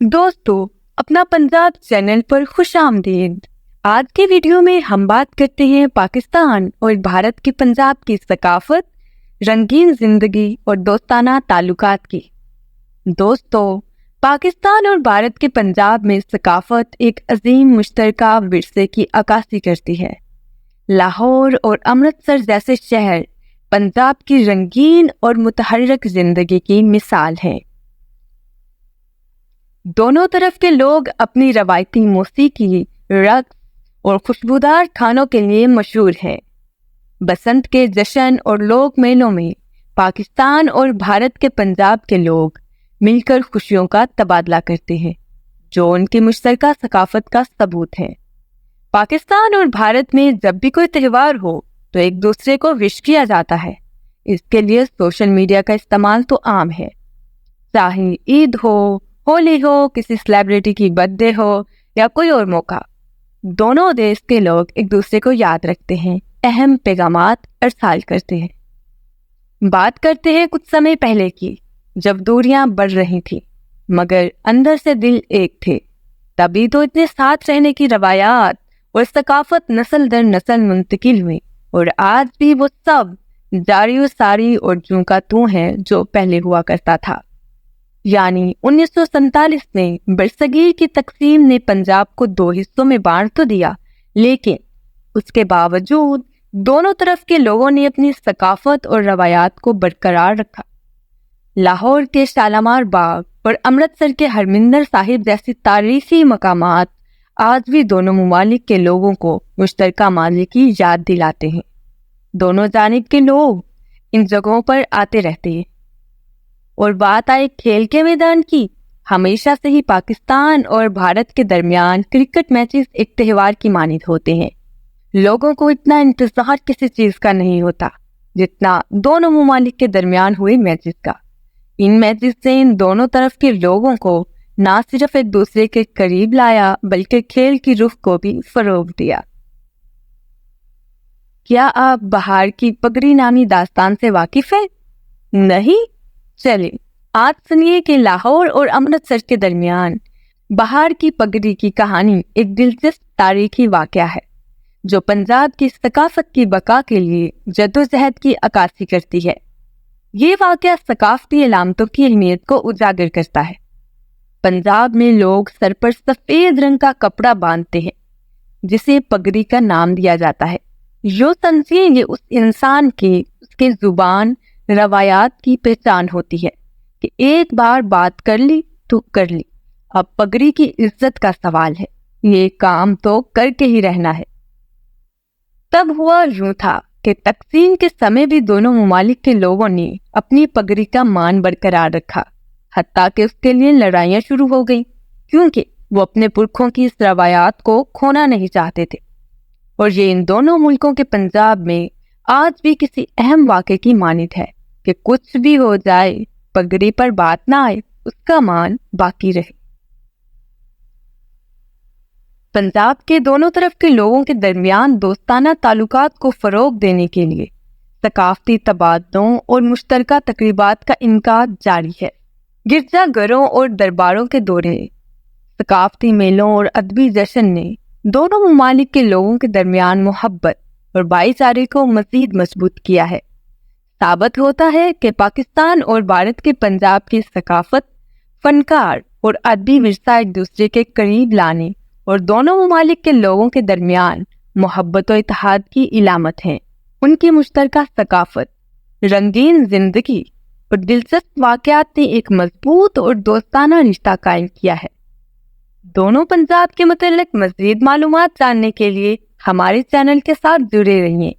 दोस्तों, अपना पंजाब चैनल पर खुश आमदीद। आज की वीडियो में हम बात करते हैं पाकिस्तान और भारत के पंजाब की सकाफत, रंगीन जिंदगी और दोस्ताना ताल्लुकात की। दोस्तों, पाकिस्तान और भारत के पंजाब में सकाफत एक अजीम मुश्तरका विरसे की अक्कासी करती है। लाहौर और अमृतसर जैसे शहर पंजाब की रंगीन और मुतहर्रिक जिंदगी की मिसाल हैं। दोनों तरफ के लोग अपनी रवायती मौसीकी, रक्स और खुशबूदार खानों के लिए मशहूर हैं। बसंत के जश्न और लोक मेलों में पाकिस्तान और भारत के पंजाब के लोग मिलकर खुशियों का तबादला करते हैं, जो उनकी मुश्तरका सकाफत का सबूत है। पाकिस्तान और भारत में जब भी कोई त्यौहार हो तो एक दूसरे को विश किया जाता है। इसके लिए सोशल मीडिया का इस्तेमाल तो आम है। चाहे ईद हो, होली हो, किसी सेलिब्रिटी की बर्थडे हो या कोई और मौका, दोनों देश के लोग एक दूसरे को याद रखते हैं, अहम पैगामात अरसाल करते हैं। बात करते हैं कुछ समय पहले की, जब दूरियां बढ़ रही थी मगर अंदर से दिल एक थे। तभी तो इतने साथ रहने की रवायात और सकाफत नस्ल दर नस्ल मुंतकिल हुई और आज भी वो सब जारी सारी और जूं का तू है जो पहले हुआ करता था। यानी 1947 में बरसगीर की तकसीम ने पंजाब को दो हिस्सों में बांट तो दिया, लेकिन उसके बावजूद दोनों तरफ के लोगों ने अपनी सकाफत और रवायात को बरकरार रखा। लाहौर के शालामार बाग और अमृतसर के हरमिंदर साहिब जैसी तारीखी मकामात आज भी दोनों मुमालिक के लोगों को मुश्तरका माजी की याद दिलाते हैं। दोनों जानिब के लोग इन जगहों पर आते रहते हैं। और बात आए खेल के मैदान की, हमेशा से ही पाकिस्तान और भारत के दरमियान क्रिकेट मैचेस एक त्यौहार की मानित होते हैं। लोगों को इतना इंतजार किसी चीज का नहीं होता जितना दोनों मुमालिक के दरमियान हुए मैचेस का। इन मैचेस से इन दोनों तरफ के लोगों को ना सिर्फ एक दूसरे के करीब लाया बल्कि खेल की रुख को भी फरोग दिया। क्या आप बहार की पगड़ी नामी दास्तान से वाकिफ हैं? नहीं? चलिए आज सुनिए कि लाहौर और अमृतसर के दरमियान बहार की पगड़ी की कहानी एक दिलचस्प तारीखी वाकया है जो पंजाब की सकाफत की बका के लिए जद्दोजहद की अक्कासी करती है। ये वाकया सकाफती अलामतों की अहमियत को उजागर करता है। पंजाब में लोग सर पर सफेद रंग का कपड़ा बांधते हैं जिसे पगड़ी का नाम दिया जाता है। यो समझिए ये उस इंसान की उसके जुबान रवायात की पहचान होती है कि एक बार बात कर ली तो कर ली। अब पगड़ी की इज्जत का सवाल है, ये काम तो करके ही रहना है। तब हुआ यूं था कि तकसीम के समय भी दोनों मुमालिक के लोगों ने अपनी पगड़ी का मान बरकरार रखा, हत्ता कि उसके लिए लड़ाइयां शुरू हो गई, क्योंकि वो अपने पुरखों की इस रवायात को खोना नहीं चाहते थे। और ये इन दोनों मुल्कों के पंजाब में आज भी किसी अहम वाक़े की मानित है कि कुछ भी हो जाए, पगड़ी पर बात ना आए, उसका मान बाकी रहे। पंजाब के दोनों तरफ के लोगों के दरमियान दोस्ताना ताल्लुकात को फरोग देने के लिए सकाफती तबादलों और मुश्तरका तकरीबात का इनकाद जारी है। गिरजाघरों और दरबारों के दौरे, सकाफती मेलों और अदबी जश्न ने दोनों मुमालिक के लोगों के दरमियान मोहब्बत और भाईचारे को मज़ीद मजबूत किया है। साबित होता है कि पाकिस्तान और भारत के पंजाब की सकाफत, फनकार और अदबी विरसा एक दूसरे के करीब लाने और दोनों मुमालिक के लोगों के दरमियान मोहब्बत और इत्तेहाद की इलामत है। उनकी मुश्तरका सकाफत, रंगीन जिंदगी और दिलचस्प वाक़यात ने एक मजबूत और दोस्ताना रिश्ता कायम किया है। दोनों पंजाब के मुतल्लिक मज़ीद मालूमात जानने के लिए हमारे चैनल के साथ जुड़े रहिए।